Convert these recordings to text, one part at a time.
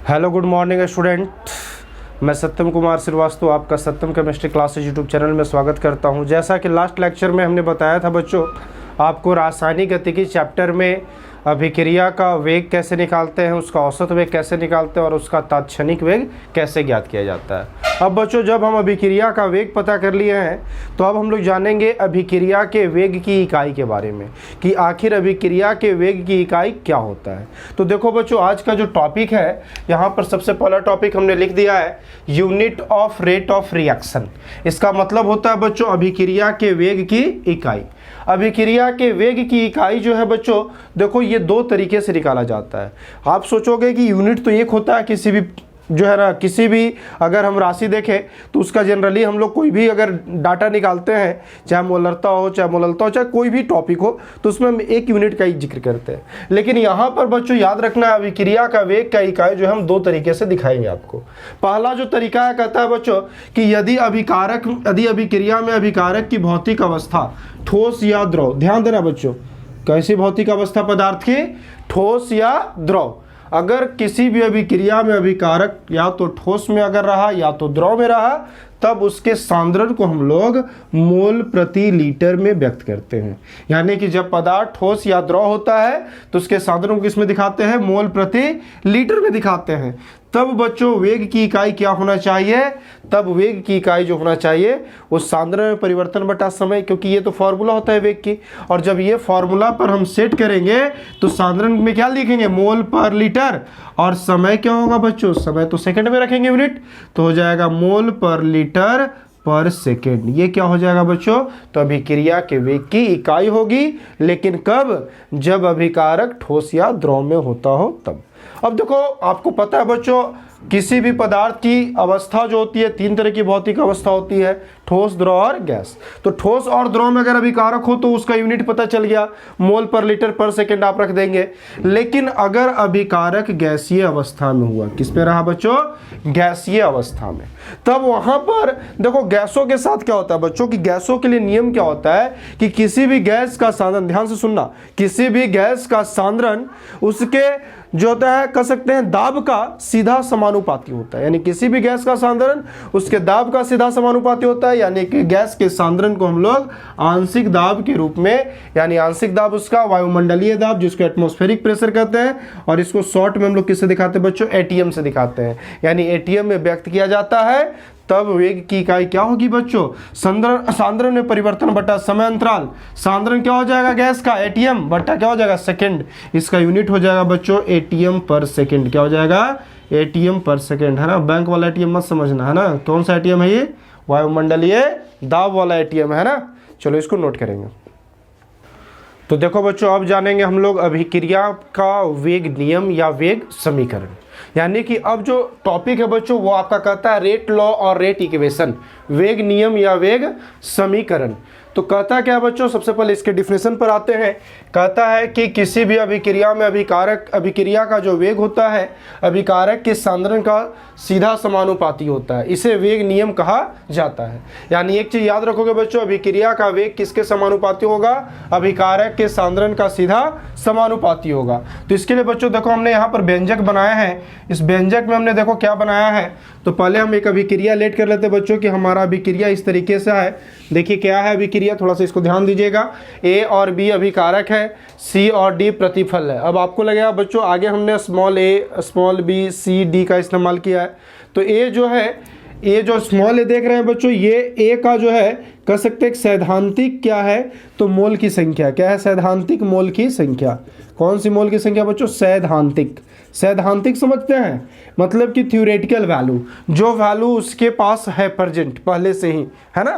Hello good morning student. मैं सत्यम कुमार श्रीवास्तव आपका सत्यम chemistry classes YouTube channel में स्वागत करता हूं। जैसा कि लास्ट लेक्चर में हमने बताया था बच्चों, आपको रासायनिक गतिकी चैप्टर में अभिक्रिया का वेग कैसे निकालते हैं, उसका औसत वेग कैसे निकालते हैं और उसका तात्क्षणिक वेग कैसे ज्ञात किया जाता है। अब बच्चों, जब हम अभिक्रिया का वेग पता कर लिए हैं तो अब हम लोग जानेंगे अभिक्रिया के वेग की इकाई के बारे में कि आखिर अभिक्रिया के वेग की इकाई क्या होता है। तो देखो बच्चों, आज का जो टॉपिक है, यहाँ पर सबसे पहला टॉपिक हमने लिख दिया है unit of rate of reaction. इसका मतलब होता है बच्चों अभिक्रिया के वेग की इकाई। अभिक्रिया के वेग की इकाई जो है बच्चों, देखो ये दो तरीके से निकाला जाता है। आप सोचोगे कि यूनिट तो एक होता है किसी भी जो है ना, किसी भी अगर हम राशि देखें तो उसका जनरली हम लोग कोई भी अगर डाटा निकालते हैं, चाहे मोलरता हो चाहे मोललता हो चाहे कोई भी टॉपिक हो, तो उसमें हम एक यूनिट का ही जिक्र करते हैं। लेकिन यहाँ पर बच्चों याद रखना है, अभिक्रिया का वेग का इकाई जो है हम दो तरीके से दिखाएंगे आपको। पहला जो तरीका है कहता है बच्चों कि यदि अभिक्रिया में अभिकारक की भौतिक अवस्था ठोस या द्रव, ध्यान देना बच्चों, कैसी भौतिक अवस्था पदार्थ की, ठोस या द्रव। अगर किसी भी अभिक्रिया में अभिकारक या तो ठोस में अगर रहा या तो द्रव में रहा, तब उसके सांद्रण को हम लोग मोल प्रति लीटर में व्यक्त करते हैं। यानी कि जब पदार्थ ठोस या द्रव होता है तो उसके सांद्रण को किसमें दिखाते हैं, मोल प्रति लीटर में दिखाते हैं। तब बच्चों वेग की इकाई क्या होना चाहिए, तब वेग की इकाई जो होना चाहिए वो सांद्रण में परिवर्तन बटा समय, क्योंकि ये तो फॉर्मूला होता है वेग की। और जब ये फॉर्मूला पर हम सेट करेंगे तो सांद्रण में क्या लिखेंगे, मोल पर लीटर, और समय क्या होगा बच्चों, समय तो सेकंड में रखेंगे यूनिट, तो हो जाएगा मोल पर लीटर पर सेकेंड। ये क्या हो जाएगा बच्चों, तो अभिक्रिया के वेग की इकाई होगी। लेकिन कब, जब अभिकारक ठोस या द्रव में होता हो तब। अब देखो, आपको पता है बच्चों किसी भी पदार्थ की अवस्था जो होती है, तीन तरह की भौतिक अवस्था होती है, ठोस, द्रव और गैस। तो ठोस और द्रव में अगर अभिकारक हो तो उसका यूनिट पता चल गया, मोल पर लीटर पर सेकंड आप रख देंगे। लेकिन अगर अभिकारक गैसीय अवस्था में हुआ, किस पे रहा बच्चों, गैसीय अवस्था में, तब वहां पर देखो गैसों के साथ क्या होता है बच्चों कि गैसों के लिए नियम क्या होता है कि किसी भी गैस का सांद्रण, ध्यान से सुनना, किसी भी गैस का सांद्रण उसके जो होता है कह सकते हैं दाब का सीधा समानुपाती होता है। यानी किसी भी गैस का सांद्रण उसके दाब का सीधा समानुपाती होता है। यानी कि गैस के सांद्रण को हम लोग आंशिक दाब के रूप में, यानी आंशिक दाब उसका वायुमंडलीय दाब जिसको एटमॉस्फेरिक प्रेशर कहते हैं, और इसको शॉर्ट में हम लोग किससे दिखाते हैं बच्चों, एटीएम से दिखाते हैं। यानी एटीएम में व्यक्त किया जाता है। तब वेग की इकाई क्या होगी बच्चों, सांद्रण में परिवर्तन बटा समय अंतराल। सांद्रण क्या हो जाएगा गैस का, एटीएम, बटा क्या हो जाएगा, सेकंड। इसका यूनिट हो जाएगा बच्चों एटीएम पर सेकंड। क्या हो जाएगा, एटीएम पर सेकंड, है ना। बैंक वाला एटीएम मत समझना, है ना। कौन सा एटीएम है ये, वायुमंडलीय दाब वाला एटीएम है ना। चलो इसको नोट करेंगे। तो देखो बच्चों, अब जानेंगे हम लोग अभिक्रिया का वेग नियम या वेग समीकरण। यानी कि अब जो टॉपिक है बच्चों वो आपका कहता है रेट लॉ और रेट इक्वेशन, वेग नियम या वेग समीकरण। तो कहता क्या बच्चों, सबसे पहले इसके डिफिनेशन पर आते हैं। कहता है कि किसी भी अभिक्रिया में अभिक्रिया का जो वेग होता है अभिकारक के सांद्रण का सीधा समानुपाती होता है, इसे वेग नियम कहा जाता है। यानी एक चीज याद रखोगे बच्चों, अभिक्रिया का वेग किसके समानुपाती होगा, अभिकारक के सांद्रण का सीधा समानुपाती होगा। तो इसके लिए बच्चों देखो हमने यहाँ पर व्यंजक बनाया है। इस व्यंजक में हमने देखो क्या बनाया है, तो पहले हम एक अभिक्रिया लेट कर लेते हैं बच्चों कि हमारा अभिक्रिया इस तरीके से है। देखिए क्या है अभिक्रिया, थोड़ा सा इसको ध्यान दीजिएगा। ए और बी अभिकारक है, सी और डी प्रतिफल है। अब आपको लगेगा बच्चों आगे हमने स्मॉल ए, स्मॉल बी, सी, डी का इस्तेमाल किया है। तो ए जो है, ये जो स्मॉल ए देख रहे हैं बच्चों, ये ए का जो है कह सकते हैं सैद्धांतिक क्या है, तो मोल की संख्या क्या है, सैद्धांतिक मोल की संख्या। कौन सी मोल की संख्या बच्चों, सैद्धांतिक। सैद्धांतिक समझते हैं, मतलब कि थ्योरेटिकल वैल्यू, जो वैल्यू उसके पास है प्रेजेंट पहले से ही, है ना।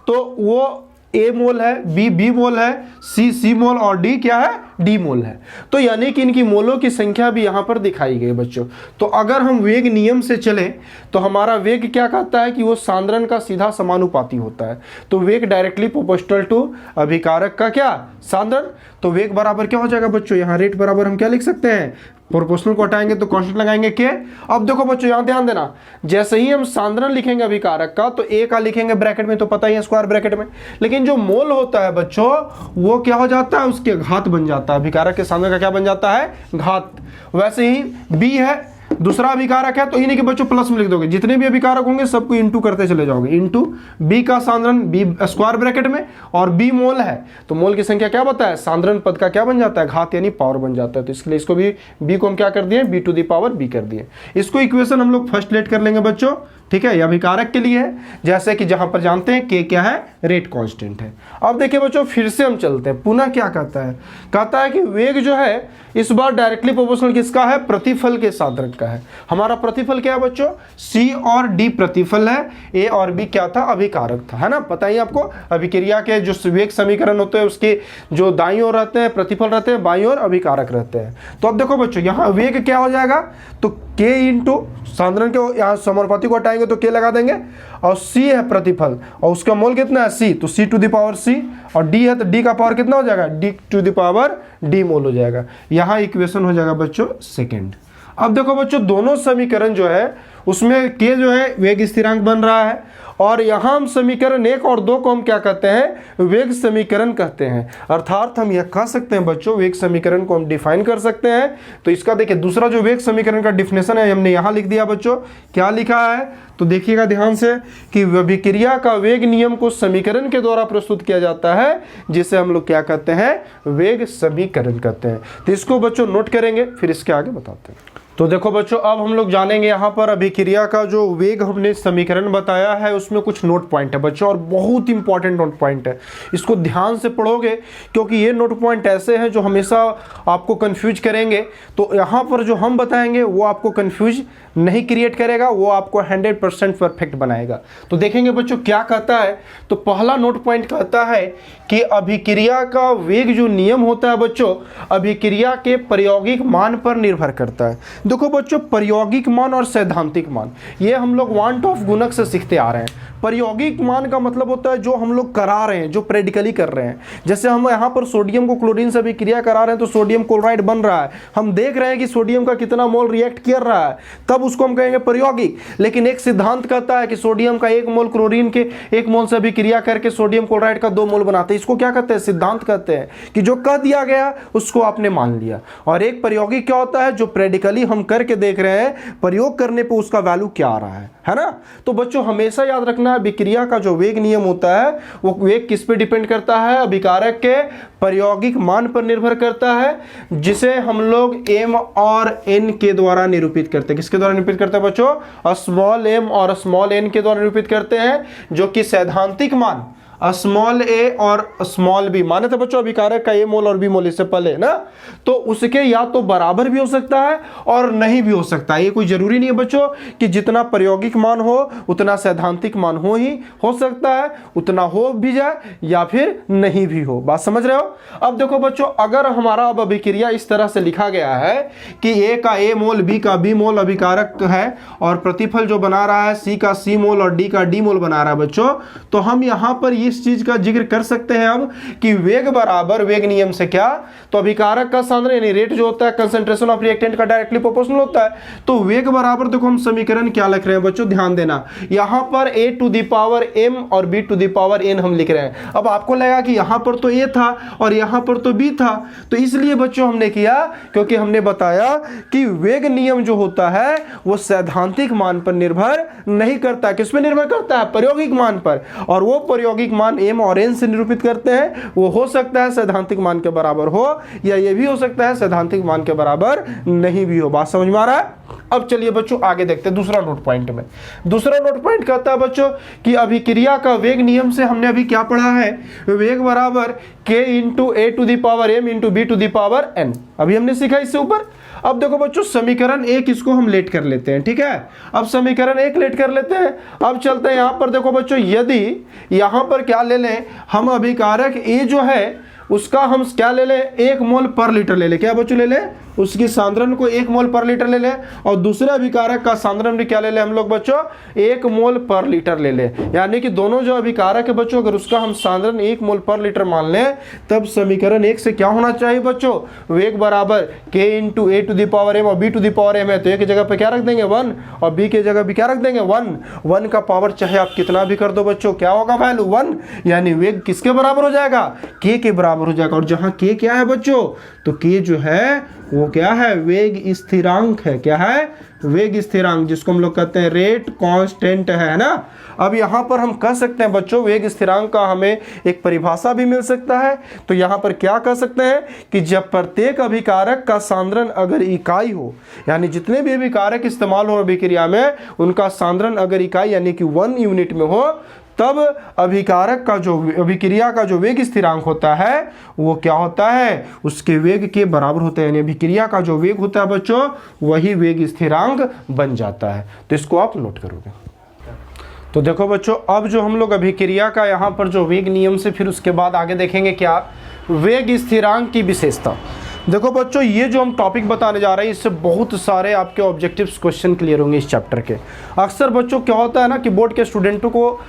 तो वो ए मोल है, बी मोल है, सी मोल और डी क्या है, डी मोल है। तो यानी कि इनकी मोलों की संख्या भी यहाँ पर दिखाई गई बच्चों। तो अगर हम वेग नियम से चलें तो हमारा वेग क्या कहता है कि वो सांद्रण का सीधा समानुपाती होता है। तो वेग डायरेक्टली प्रोपोर्शनल टू अभिकारक का क्या, सांद्रण। तो वेग बराबर क्या हो जाएगा बच्चों, यहाँ रेट बराबर हम क्या लिख सकते हैं, प्रोपोर्शनल को हटाएंगे तो कांस्टेंट लगाएंगे के। अब देखो बच्चों यहाँ ध्यान देना, जैसे ही हम सांद्रण लिखेंगे अभिकारक का तो ए का लिखेंगे ब्रैकेट में, तो पता ही है स्क्वायर ब्रैकेट में। लेकिन जो मोल होता है बच्चों वो क्या हो जाता है, उसके घात बन जाता है। अभिकारक के सांद्रण का क्या बन जाता है, घात। वैसे ही बी है, दूसरा अभिकारक है तो इन्हीं के बच्चों प्लस में लिख दोगे, जितने भी अभिकारक होंगे सबको इंटू करते चले जाओगे, इंटू बी का सांद्रण बी स्क्वायर ब्रैकेट में, और बी मोल है तो मोल की संख्या क्या बताया है, सांद्रण पद का क्या बन जाता है, घात यानी पावर बन जाता है। तो इसके लिए इसको भी बी को हम क्या कर दिए, B to the power B कर दिए। इसको इक्वेशन हम लोग फर्स्ट लेट कर लेंगे बच्चों, ठीक है, यह अभिकारक के लिए है, जैसे कि जहां पर जानते हैं के क्या है, रेट कांस्टेंट है। अब देखिए बच्चों फिर से हम चलते हैं, पुनः क्या कहता है कि वेग जो है इस बार डायरेक्टली प्रोपोर्शनल किसका है, प्रतिफल के साधन का है। हमारा प्रतिफल क्या है बच्चों, सी और डी प्रतिफल है, ए और बी क्या था, अभिकारक था, है ना, पता ही आपको। अभिक्रिया के जो वेग समीकरण होते हैं उसके जो दाईं ओर रहते हैं प्रतिफल रहते हैं, बाईं ओर अभिकारक रहते हैं। तो अब देखो बच्चों यहाँ वेग क्या हो जाएगा, तो के इंटू सांद्रण के यहाँ समानुपाती को हटाएंगे तो के लगा देंगे, और सी है प्रतिफल और उसका मोल कितना है सी, तो सी टू द पावर सी, और डी है तो डी का पावर कितना हो जाएगा, d to the power d mole हो जाएगा। यहाँ इक्वेशन हो जाएगा बच्चों सेकंड। अब देखो बच्चों दोनों समीकरण जो है उसमें के जो है वेग स्थिरांक बन रहा है, और यहाँ हम समीकरण 1 और 2 को हम क्या कहते हैं, वेग समीकरण कहते हैं। अर्थात हम यह कह सकते हैं बच्चों वेग समीकरण को हम डिफाइन कर सकते हैं। तो इसका देखिए दूसरा जो वेग समीकरण का डिफिनेशन है हमने यहाँ लिख दिया बच्चों, क्या लिखा है तो देखिएगा ध्यान से कि अभिक्रिया का वेग नियम को समीकरण के द्वारा प्रस्तुत किया जाता है, जिसे हम लोग क्या कहते हैं, वेग समीकरण कहते हैं। तो इसको बच्चों नोट करेंगे, फिर इसके आगे बताते हैं। तो देखो बच्चों अब हम लोग जानेंगे यहाँ पर अभिक्रिया का जो वेग हमने समीकरण बताया है उसमें कुछ नोट पॉइंट है बच्चों, और बहुत इंपॉर्टेंट नोट पॉइंट है। इसको ध्यान से पढ़ोगे क्योंकि ये नोट पॉइंट ऐसे हैं जो हमेशा आपको कंफ्यूज करेंगे। तो यहाँ पर जो हम बताएंगे वो आपको कंफ्यूज नहीं क्रिएट करेगा, वो आपको 100% परफेक्ट बनाएगा। तो देखेंगे बच्चों क्या कहता है। तो पहला नोट पॉइंट कहता है कि अभिक्रिया का वेग जो नियम होता है बच्चों, अभिक्रिया के प्रायोगिक मान पर निर्भर करता है। देखो बच्चों प्रायोगिक मान और सैद्धांतिक मान ये हम लोग वांट ऑफ गुणक से सीखते आ रहे हैं। प्रायोगिक मान का मतलब होता है जो हम लोग करा रहे हैं, जो प्रैक्टिकली कर रहे हैं। जैसे हम यहाँ पर सोडियम को क्लोरीन से अभिक्रिया करा रहे हैं तो सोडियम क्लोराइड बन रहा है, हम देख रहे हैं कि सोडियम का कितना मोल रिएक्ट कर रहा है, तब उसको हम कहेंगे प्रायोगिक। लेकिन एक सिद्धांत कहता है कि सोडियम का 1 मोल क्लोरीन के 1 मोल से अभिक्रिया करके सोडियम क्लोराइड का 2 मोल बनाते हैं। इसको क्या कहते हैं, सिद्धांत कहते हैं, कि जो कह दिया गया उसको आपने मान लिया। और एक प्रायोगिक क्या होता है, जो प्रैक्टिकली हम करके देख रहे हैं, प्रयोग करने पर उसका वैल्यू क्या आ रहा है ना। तो बच्चों हमेशा याद रखना अभिक्रिया का जो वेग नियम होता है वो वेग किस पे डिपेंड करता है, अभिकारक के प्रायोगिक मान पर निर्भर करता है, जिसे हम लोग m और n के द्वारा निरूपित करते हैं। किसके द्वारा निरूपित करते हैं बच्चों, स्मॉल m और स्मॉल n के द्वारा निरूपित करते हैं, जो कि सैद्धांतिक मान स्मॉल ए और स्मॉल बी माने थे बच्चों अभिकारक का ए मोल और बी मोल इससे पहले ना, तो उसके या तो बराबर भी हो सकता है और नहीं भी हो सकता है। ये कोई जरूरी नहीं है बच्चों कि जितना प्रायोगिक मान हो उतना सैद्धांतिक मान हो सकता है, उतना हो भी जाए या फिर नहीं भी हो। बात समझ रहे हो। अब देखो बच्चों अगर हमारा अब अभिक्रिया इस तरह से लिखा गया है कि ए का ए मोल बी का बी मोल अभिकारक है और प्रतिफल जो बना रहा है सी का सी मोल और डी का डी मोल बना रहा है बच्चों, तो हम यहां पर इस चीज का जिक्र कर सकते हैं अब कि वेग बराबर वेग नियम से क्या, तो अभिकारक का सांद्रण यानी रेट जो होता है कंसंट्रेशन ऑफ रिएक्टेंट का डायरेक्टली प्रोपोर्शनल होता है। तो वेग बराबर देखो हम समीकरण क्या लिख रहे हैं बच्चों, ध्यान देना, यहां पर a to the power m और b to the power n हम लिख रहे हैं। अब आपको लगा कि यहां पर तो a था और यहां पर तो b था, तो इसलिए बच्चों हमने किया क्योंकि हमने बताया कि वेग नियम जो होता है वो सैद्धांतिक मान पर निर्भर नहीं करता। किस पर निर्भर करता है, प्रायोगिक मान पर, और वो प्रायोगिक मान m और n से निरूपित करते हैं। वो हो सकता है सैद्धांतिक मान के बराबर हो या ये भी हो सकता है सैद्धांतिक मान के बराबर नहीं भी हो। बात समझ में आ रहा है। अब चलिए बच्चों आगे देखते हैं दूसरा नोट पॉइंट में। दूसरा नोट पॉइंट कहता है बच्चों कि अभिक्रिया का वेग नियम से हमने अभी क्या पढ़ा है, वेग बराबर k into A to the power m into B to the power n, अभी हमने सीखा इससे ऊपर। अब देखो बच्चों समीकरण 1 इसको हम लेट कर लेते हैं, ठीक है। अब समीकरण 1 लेट कर लेते हैं। अब चलते हैं यहां पर, देखो बच्चों यदि यहां पर क्या ले लें हम, अभिकारक A जो है उसका हम क्या ले लें, 1 मोल पर लीटर ले लें। क्या बच्चों ले लें, उसकी सांद्रण को 1 मोल पर लीटर ले लें, और दूसरे अभिकारक का सांद्रण भी क्या ले लें हम लोग बच्चों, 1 मोल पर लीटर ले लें। यानी कि दोनों जो अभिकारक है बच्चों अगर उसका हम सांद्रण 1 मोल पर लीटर मान लें, तब समीकरण 1 से क्या होना चाहिए बच्चों, वेग बराबर k into A to the power m और b to the power m है, तो a की जगह पे क्या रख देंगे 1 और b की जगह भी क्या रख देंगे 1 का पावर चाहे आप कितना भी कर दो बच्चों, क्या होगा वैल्यू 1, यानी वेग किसके बराबर हो जाएगा, k के बराबर हो जाएगा। और जहां k क्या है बच्चों, तो k जो है वो क्या है, वेग स्थिरांक है। क्या है, वेग स्थिरांक, जिसको हम लोग कहते हैं रेट कांस्टेंट है ना। अब यहाँ पर हम कह सकते हैं बच्चों, वेग स्थिरांक का हमें एक परिभाषा भी मिल सकता है। तो यहाँ पर क्या कह सकते हैं कि जब प्रत्येक अभिकारक का सांद्रण अगर इकाई हो, यानी जितने भी अभिकारक इस्तेमाल हो अभिक्रिया में, उनका सांद्रण अगर इकाई यानी कि 1 यूनिट में हो, तब अभिकारक का जो अभिक्रिया का जो वेग स्थिरांक होता है वो क्या होता है, उसके वेग के बराबर होता है। यानी अभिक्रिया का जो वेग होता है बच्चों, वही वेग स्थिरांक बन जाता है। तो इसको आप नोट करोगे। तो देखो बच्चों, अब जो हम लोग अभिक्रिया का यहाँ पर जो वेग नियम से फिर उसके बाद आगे देखेंगे क्या, वेग स्थिरांक की विशेषता। देखो बच्चों, ये जो हम टॉपिक बताने जा रहे हैं, इससे बहुत सारे आपके ऑब्जेक्टिव्स क्वेश्चन क्लियर होंगे इस चैप्टर के। अक्सर बच्चों क्या होता है ना कि बोर्ड के स्टूडेंटों को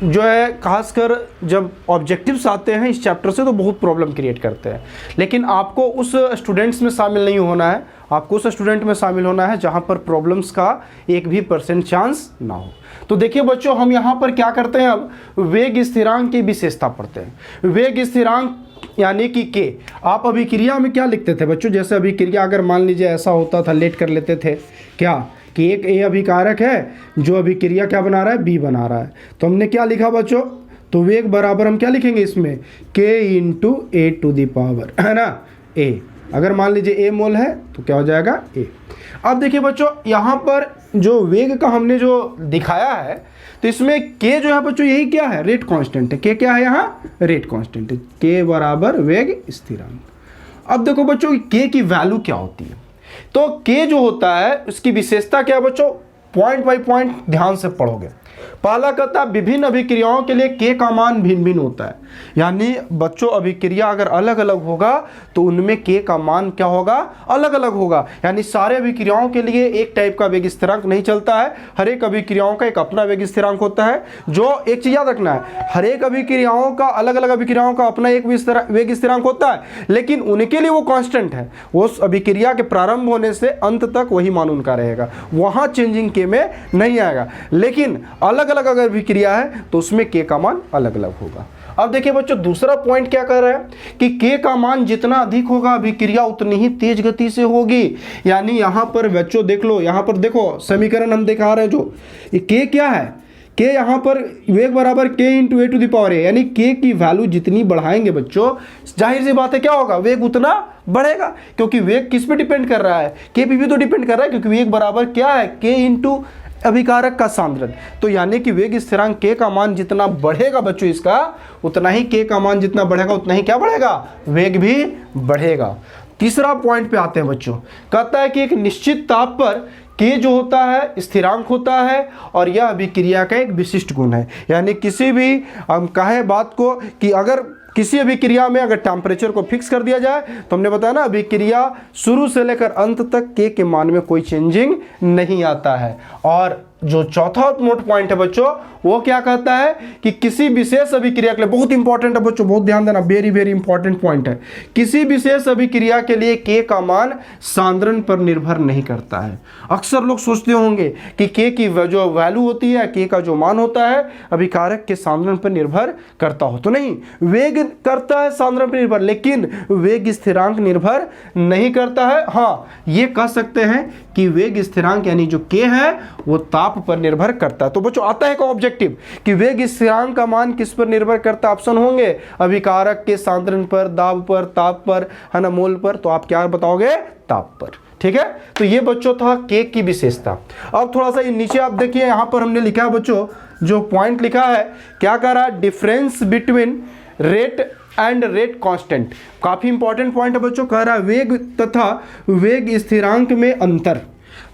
जो है, खासकर जब ऑब्जेक्टिव्स आते हैं इस चैप्टर से, तो बहुत प्रॉब्लम क्रिएट करते हैं। लेकिन आपको उस स्टूडेंट्स में शामिल नहीं होना है, आपको उस स्टूडेंट में शामिल होना है जहां पर प्रॉब्लम्स का 1% चांस ना हो। तो देखिए बच्चों, हम यहाँ पर क्या करते हैं, अब वेग स्थिरांक की विशेषता पढ़ते हैं। वेग स्थिरांक यानी कि के, आप अभिक्रिया में क्या लिखते थे बच्चों, जैसे अभिक्रिया अगर मान लीजिए ऐसा होता था, लेट कर लेते थे क्या कि एक ए अभिकारक है जो अभिक्रिया क्या बना रहा है, बी बना रहा है। तो हमने क्या लिखा बच्चों, तो वेग बराबर हम क्या लिखेंगे इसमें, K into A to the power, है ना, ए। अगर मान लीजिए ए मोल है तो क्या हो जाएगा, ए। अब देखिए बच्चों, यहाँ पर जो वेग का हमने जो दिखाया है, तो इसमें के जो है बच्चों, यही क्या है, रेट कांस्टेंट है। के क्या है यहाँ, रेट कांस्टेंट है। के बराबर वेग स्थिरांक। अब देखो बच्चों, के की वैल्यू क्या होती है। तो के जो होता है उसकी विशेषता क्या है बच्चों, पॉइंट बाय पॉइंट ध्यान से पढ़ोगे। पहला कहता है विभिन्न अभिक्रियाओं के लिए के का मान भिन्न भिन्न होता है। यानी बच्चों, अभिक्रिया अगर अलग अलग होगा तो उनमें के का मान क्या होगा, अलग अलग होगा। यानी सारे अभिक्रियाओं के लिए एक टाइप का वेग स्थिरांक नहीं चलता है, हर एक अभिक्रियाओं का एक अपना वेग स्थिरांक होता है। जो एक चीज याद रखना है, हर एक अभिक्रियाओं का, अलग अलग अभिक्रियाओं का अपना एक वेग स्थिरांक होता है, लेकिन उनके लिए वो कांस्टेंट है। वो अभिक्रिया के प्रारंभ होने से अंत तक वही मान उनका रहेगा, वहां चेंजिंग के में नहीं आएगा। लेकिन अलग अलग अगर अभिक्रिया है तो उसमें के का मान अलग अलग होगा। अब देखिए बच्चों, दूसरा पॉइंट क्या कर रहा है कि के का मान जितना अधिक होगा अभिक्रिया उतनी ही तेज गति से होगी। यानी यहां पर बच्चों देख लो, यहां पर देखो समीकरण हम दिखा रहे हैं, जो ये के क्या है, के यहां पर वेग बराबर k into A to the power a. यानी के की वैल्यू जितनी बढ़ाएंगे बच्चों, जाहिर सी बात है क्या होगा, वेग उतना बढ़ेगा। क्योंकि वेग किस पे डिपेंड कर रहा है, के पे भी तो डिपेंड कर रहा है, क्योंकि वेग बराबर क्या है, के इंटू अभिकारक का सांद्रण। तो यानी कि वेग स्थिरांक के का मान जितना बढ़ेगा बच्चों, इसका उतना ही के का मान जितना बढ़ेगा उतना ही क्या बढ़ेगा, वेग भी बढ़ेगा। तीसरा पॉइंट पे आते हैं बच्चों, कहता है कि एक निश्चित ताप पर के जो होता है स्थिरांक होता है, और यह अभिक्रिया का एक विशिष्ट गुण है। यानी किसी भी हम कहे बात को कि अगर किसी अभिक्रिया में अगर टेम्परेचर को फिक्स कर दिया जाए, तो हमने बताया ना अभिक्रिया शुरू से लेकर अंत तक के मान में कोई चेंजिंग नहीं आता है। और जो चौथा नोट पॉइंट है बच्चों, वो क्या कहता है कि किसी विशेष अभिक्रिया के लिए, बहुत इंपॉर्टेंट है बच्चों, बहुत ध्यान देना, वेरी वेरी इंपॉर्टेंट पॉइंट है, किसी विशेष अभिक्रिया के लिए के का मान सांद्रण पर निर्भर नहीं करता है। अक्सर लोग सोचते होंगे कि के की जो वैल्यू होती है, के का जो मान होता है, अभिकारक के सांद्रण पर निर्भर करता हो, तो नहीं, वेग करता है सांद्रण पर निर्भर, लेकिन वेग स्थिरांक निर्भर नहीं करता है। हाँ, ये कह सकते हैं कि वेग स्थिरांक यानी जो के है वो ताप पर निर्भर करता है। तो बच्चों आता है का ऑब्जेक्टिव कि वेग स्थिरांक का मान किस पर निर्भर करता है, ऑप्शन होंगे अभिकारक के सांद्रण पर, दाब पर, ताप पर, है ना, मोल पर। तो आप क्या बताओगे, ताप पर। ठीक है, तो ये बच्चों था के की विशेषता। अब थोड़ा सा नीचे आप देखिए, यहां पर हमने लिखा है बच्चों, जो पॉइंट लिखा है क्या कर रहा है, difference between rate and rate constant. काफी इंपॉर्टेंट पॉइंट है बच्चों, कह रहा है वेग तथा वेग स्थिरांक में अंतर।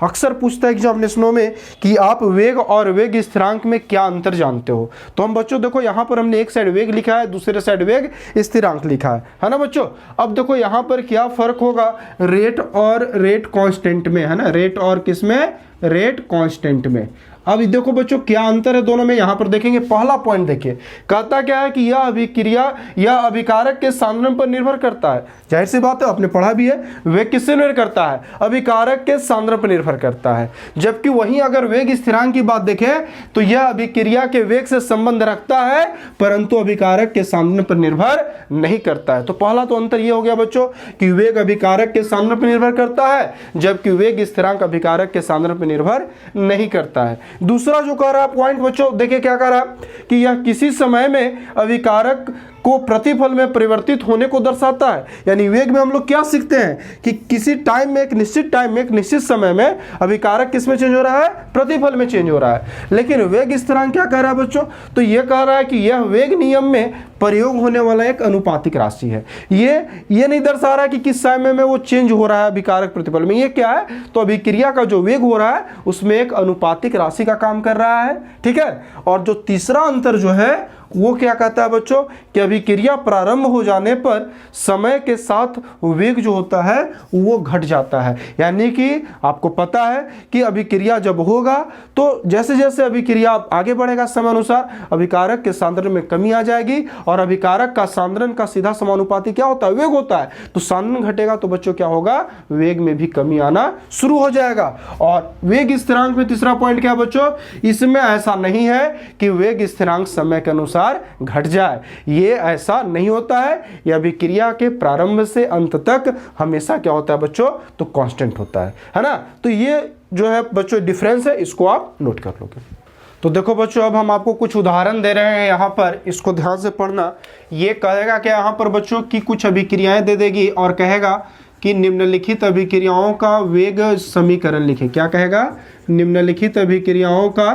अक्सर पूछता है एग्जामिनेशनों में कि आप वेग और वेग स्थिरांक में क्या अंतर जानते हो। तो हम बच्चों देखो, यहाँ पर हमने एक साइड वेग लिखा है, दूसरे साइड वेग स्थिरांक लिखा है ना बच्चों। अब देखो यहाँ पर क्या फर्क होगा, रेट और रेट कांस्टेंट में, है ना, रेट और किस में, रेट कांस्टेंट में। अब देखो बच्चों क्या अंतर है दोनों में, यहां पर देखेंगे। पहला पॉइंट देखिए, कहता क्या है कि यह अभिक्रिया या अभिकारक के सांद्रण पर निर्भर करता है। जाहिर सी बात है, आपने पढ़ा भी है, वेग किससे निर्भर करता है? अभिकारक के सांद्रण पर निर्भर करता है। जबकि वहीं अगर वेग स्थिरांक की बात देखें तो यह अभिक्रिया के वेग से संबंध रखता है, परंतु अभिकारक के सांद्रण पर निर्भर नहीं करता है। तो पहला तो अंतर यह हो गया बच्चों कि वेग अभिकारक के सांद्रण पर निर्भर करता है, जबकि वेग स्थिरांक अभिकारक के सांद्रण पर निर्भर नहीं करता है। दूसरा जो कह रहा है पॉइंट बच्चों, देखिए क्या कह रहा है कि यह किसी समय में अभिकारक को प्रतिफल में परिवर्तित होने को दर्शाता है। यानी वेग में हम लोग क्या सीखते हैं कि किसी टाइम में, एक निश्चित टाइम में, एक निश्चित समय में अभिकारक किस में चेंज हो रहा है? प्रतिफल में चेंज हो रहा है। लेकिन वेग स्थिरांक क्या कह रहा है बच्चों? तो यह कह रहा है कि यह वेग नियम में प्रयोग होने वाला एक अनुपातिक राशि है। ये नहीं दर्शा रहा है कि किस समय में वो चेंज हो रहा है अभिकारक प्रतिफल में। ये क्या है? तो अभिक्रिया का जो वेग हो रहा है उसमें एक अनुपातिक राशि का काम कर रहा है, ठीक है। और जो तीसरा अंतर जो है वो क्या कहता है बच्चों कि अभिक्रिया प्रारंभ हो जाने पर समय के साथ वेग जो होता है वो घट जाता है। यानी कि आपको पता है कि अभिक्रिया जब होगा तो जैसे जैसे अभिक्रिया आगे बढ़ेगा समय अनुसार अभिकारक के सांद्रण में कमी आ जाएगी, और अभिकारक का सांद्रण का सीधा समानुपाती क्या होता है? वेग होता है। तो सांद्रण घटेगा तो बच्चों क्या होगा? वेग में भी कमी आना शुरू हो जाएगा। और वेग स्थिरांक में तीसरा पॉइंट क्या है बच्चों? इसमें ऐसा नहीं है कि वेग स्थिरांक समय के अनुसार घट जाए, ये ऐसा नहीं होता है। यह अभिक्रिया के प्रारंभ से अंत तक हमेशा क्या होता है बच्चों? तो कांस्टेंट होता है ना। तो ये जो है बच्चों डिफरेंस है, इसको आप नोट कर लोगे। तो देखो बच्चों अब हम आपको कुछ उदाहरण दे रहे हैं यहाँ पर, इसको ध्यान से पढ़ना। ये कहेगा कि यहाँ पर बच्चों की कुछ अभिक्रियाएं दे देगी और कहेगा कि निम्नलिखित अभिक्रियाओं का वेग समीकरण लिखें। क्या कहेगा? निम्नलिखित अभिक्रियाओं का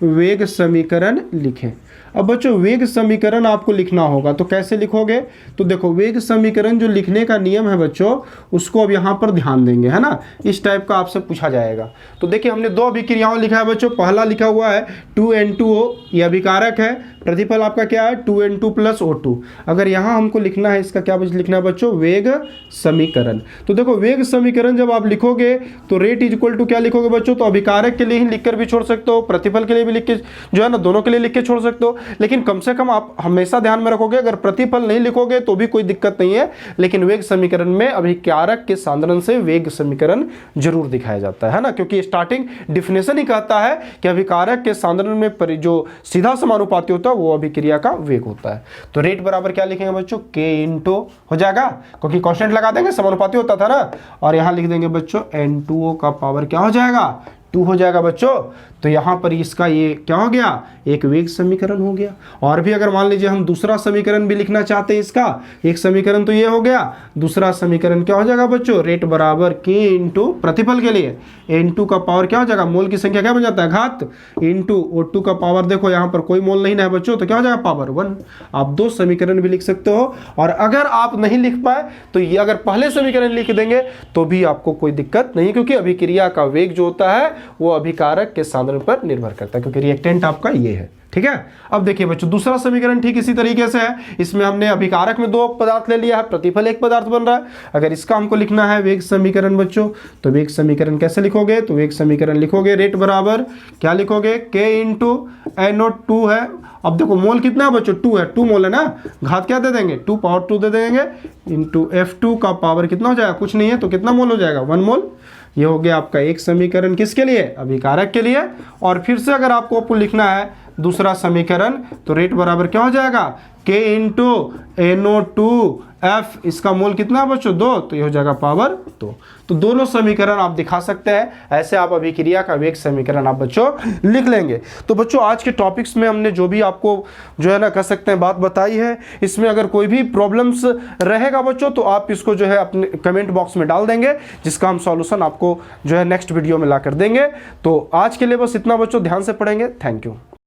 वेग समीकरण लिखें। अब बच्चों वेग समीकरण आपको लिखना होगा, तो कैसे लिखोगे? तो देखो वेग समीकरण जो लिखने का नियम है बच्चों उसको अब यहाँ पर ध्यान देंगे, है ना। इस टाइप का आपसे पूछा जाएगा। तो देखिए हमने दो अभिक्रियाओं लिखा है बच्चों। पहला लिखा हुआ है 2N2O, ये अभिकारक है, प्रतिफल आपका क्या है? 2N2 + O2। अगर यहाँ हमको लिखना है, इसका क्या लिखना है बच्चों? वेग समीकरण। तो देखो वेग समीकरण जब आप लिखोगे तो रेट इक्वल टू क्या लिखोगे बच्चों? तो अभिकारक के लिए ही लिखकर भी छोड़ सकते हो, प्रतिफल के लिए भी लिख के जो है ना, दोनों के लिए लिख के छोड़ सकते हो। लेकिन कम से कम आप हमेशा ध्यान में रखोगे, अगर प्रतिफल नहीं लिखोगे तो भी कोई दिक्कत नहीं है, लेकिन वेग समीकरण में अभिकारक के सांद्रण से वेग समीकरण जरूर दिखाया जाता है ना, क्योंकि स्टार्टिंग डिफिनेशन ही कहता है कि अभिकारक के सांद्रण में जो सीधा समानुपाती होता है वो अभिक्रिया का वेग होता है। तो रेट बराबर क्या लिखेंगे बच्चों? K इंटू हो जाएगा, क्योंकि कांस्टेंट लगा देंगे, समानुपाती होता था ना। और यहां लिख देंगे बच्चों N2O का पावर क्या हो जाएगा? 2 हो जाएगा बच्चों। तो यहाँ पर इसका ये क्या हो गया? एक वेग समीकरण हो गया। और भी अगर मान लीजिए हम दूसरा समीकरण भी लिखना चाहते हैं, इसका एक समीकरण तो ये हो गया, दूसरा समीकरण क्या हो जाएगा बच्चों? रेट बराबर K इंटू प्रतिफल के लिए N2 का पावर क्या हो जाएगा? मोल की संख्या क्या बन जाता है? घात, इंटू O2 का पावर, देखो यहाँ पर कोई मोल नहीं है बच्चों, तो क्या हो जाएगा? पावर 1। आप दो समीकरण भी लिख सकते हो। और अगर आप नहीं लिख पाए तो ये अगर पहले समीकरण लिख देंगे तो भी आपको कोई दिक्कत नहीं, क्योंकि अभिक्रिया का वेग जो होता है वो अभिकारक के सांद्रण पर निर्भर करता है, क्योंकि रिएक्टेंट आपका ये है, ठीक है। अब देखिए बच्चों दूसरा समीकरण ठीक इसी तरीके से है। इसमें हमने अभिकारक में दो पदार्थ ले लिया है, प्रतिफल एक पदार्थ बन रहा है। अगर इसका हमको लिखना है वेग समीकरण बच्चों, तो वेग समीकरण कैसे लिखोगे? तो वेग समीकरण लिखोगे रेट बराबर क्या लिखोगे? K इंटू NO2 है। अब देखो मोल कितना है बच्चों? 2 है, 2 मोल है ना। घात क्या दे देंगे? 2 पावर 2 दे देंगे, इंटू F2 का पावर कितना हो जाएगा? कुछ नहीं है, तो कितना मोल हो जाएगा? 1 मोल। ये हो गया आपका एक समीकरण किसके लिए? अभिकारक के लिए। और फिर से अगर आपको लिखना है दूसरा समीकरण तो रेट बराबर क्या हो जाएगा? K इंटू NO2F, इसका मोल कितना है बच्चों? 2, तो ये हो जाएगा पावर 2। तो दोनों समीकरण आप दिखा सकते हैं, ऐसे आप अभिक्रिया का वेग समीकरण आप बच्चों लिख लेंगे। तो बच्चों आज के टॉपिक्स में हमने जो भी आपको जो है ना कह सकते हैं बात बताई है, इसमें अगर कोई भी प्रॉब्लम्स रहेगा बच्चों तो आप इसको जो है अपने कमेंट बॉक्स में डाल देंगे, जिसका हम सॉल्यूशन आपको जो है नेक्स्ट वीडियो में ला कर देंगे। तो आज के लिए बस इतना बच्चों, ध्यान से पढ़ेंगे। Thank you.